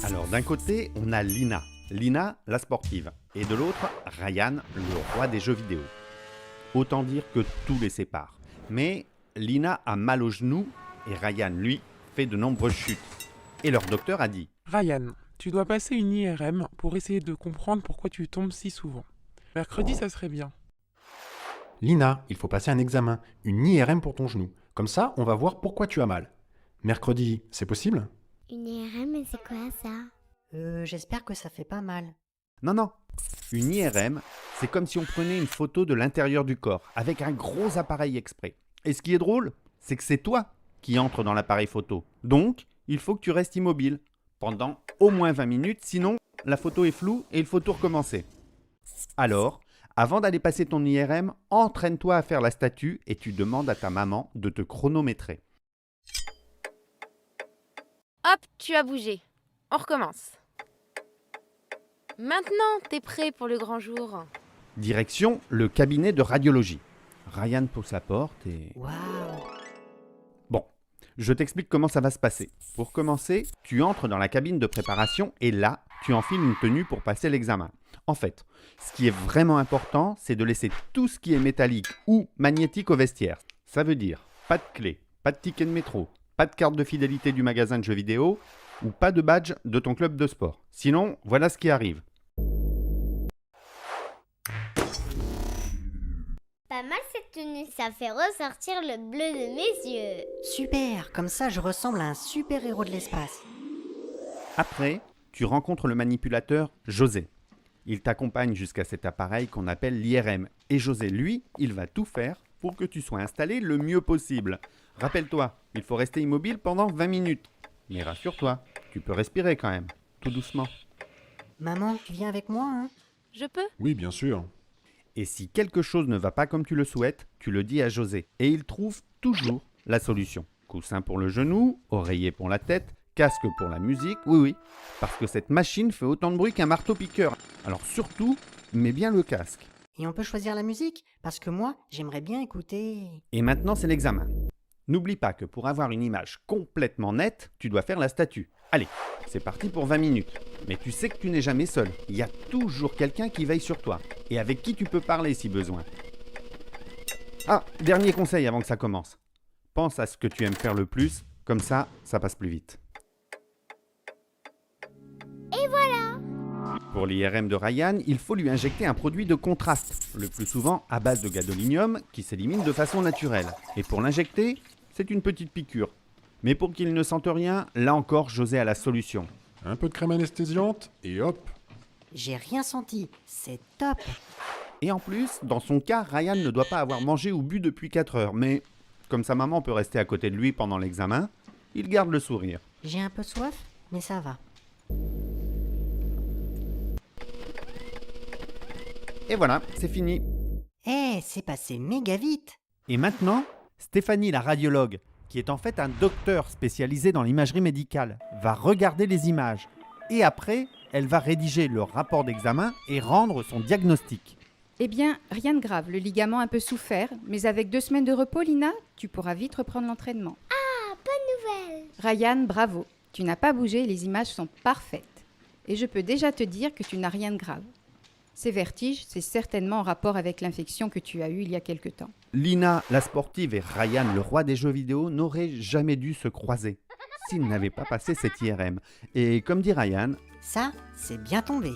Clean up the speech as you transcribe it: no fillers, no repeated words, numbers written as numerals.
Alors d'un côté, on a Lina. Lina, la sportive. Et de l'autre, Ryan, le roi des jeux vidéo. Autant dire que tout les sépare. Mais Lina a mal au genou et Ryan, lui, fait de nombreuses chutes. Et leur docteur a dit Ryan, tu dois passer une IRM pour essayer de comprendre pourquoi tu tombes si souvent. Mercredi, ça serait bien. Lina, il faut passer un examen, une IRM pour ton genou. Comme ça, on va voir pourquoi tu as mal. Mercredi, c'est possible ? Une IRM, c'est quoi ça? J'espère que ça fait pas mal. Non, une IRM, c'est comme si on prenait une photo de l'intérieur du corps, avec un gros appareil exprès. Et ce qui est drôle, c'est que c'est toi qui entres dans l'appareil photo. Donc, il faut que tu restes immobile pendant au moins 20 minutes, sinon la photo est floue et il faut tout recommencer. Alors, avant d'aller passer ton IRM, entraîne-toi à faire la statue et tu demandes à ta maman de te chronométrer. Hop, tu as bougé. On recommence. Maintenant, t'es prêt pour le grand jour. Direction le cabinet de radiologie. Ryan pousse la porte et... Waouh! Bon, je t'explique comment ça va se passer. Pour commencer, tu entres dans la cabine de préparation et là, tu enfiles une tenue pour passer l'examen. En fait, ce qui est vraiment important, c'est de laisser tout ce qui est métallique ou magnétique au vestiaire. Ça veut dire pas de clé, pas de ticket de métro, pas de carte de fidélité du magasin de jeux vidéo ou pas de badge de ton club de sport. Sinon, voilà ce qui arrive. Pas mal cette tenue, ça fait ressortir le bleu de mes yeux. Super! Comme ça, je ressemble à un super-héros de l'espace. Après, tu rencontres le manipulateur José. Il t'accompagne jusqu'à cet appareil qu'on appelle l'IRM. Et José, lui, il va tout faire pour que tu sois installé le mieux possible. Rappelle-toi, il faut rester immobile pendant 20 minutes. Mais rassure-toi, tu peux respirer quand même, tout doucement. Maman, tu viens avec moi, hein? Je peux? Oui, bien sûr. Et si quelque chose ne va pas comme tu le souhaites, tu le dis à José. Et il trouve toujours la solution. Coussin pour le genou, oreiller pour la tête, casque pour la musique, oui, parce que cette machine fait autant de bruit qu'un marteau-piqueur. Alors surtout, mets bien le casque. Et on peut choisir la musique? Parce que moi, j'aimerais bien écouter... Et maintenant, c'est l'examen. N'oublie pas que pour avoir une image complètement nette, tu dois faire la statue. Allez, c'est parti pour 20 minutes. Mais tu sais que tu n'es jamais seul. Il y a toujours quelqu'un qui veille sur toi et avec qui tu peux parler si besoin. Ah, dernier conseil avant que ça commence. Pense à ce que tu aimes faire le plus, comme ça passe plus vite. Et voilà! Pour l'IRM de Ryan, il faut lui injecter un produit de contraste, le plus souvent à base de gadolinium qui s'élimine de façon naturelle. Et pour l'injecter, c'est une petite piqûre. Mais pour qu'il ne sente rien, là encore, José a la solution. Un peu de crème anesthésiante et hop. J'ai rien senti, c'est top! Et en plus, dans son cas, Ryan ne doit pas avoir mangé ou bu depuis 4 heures. Mais comme sa maman peut rester à côté de lui pendant l'examen, il garde le sourire. J'ai un peu soif, mais ça va. Et voilà, c'est fini. C'est passé méga vite! Et maintenant, Stéphanie, la radiologue, qui est en fait un docteur spécialisé dans l'imagerie médicale, va regarder les images. Et après, elle va rédiger le rapport d'examen et rendre son diagnostic. Eh bien, rien de grave, le ligament un peu souffert, mais avec 2 semaines de repos, Lina, tu pourras vite reprendre l'entraînement. Ah, bonne nouvelle! Ryan, bravo, tu n'as pas bougé et les images sont parfaites. Et je peux déjà te dire que tu n'as rien de grave. Ces vertiges, c'est certainement en rapport avec l'infection que tu as eue il y a quelque temps. Lina, la sportive, et Ryan, le roi des jeux vidéo, n'auraient jamais dû se croiser s'ils n'avaient pas passé cette IRM. Et comme dit Ryan, Ça, c'est bien tombé.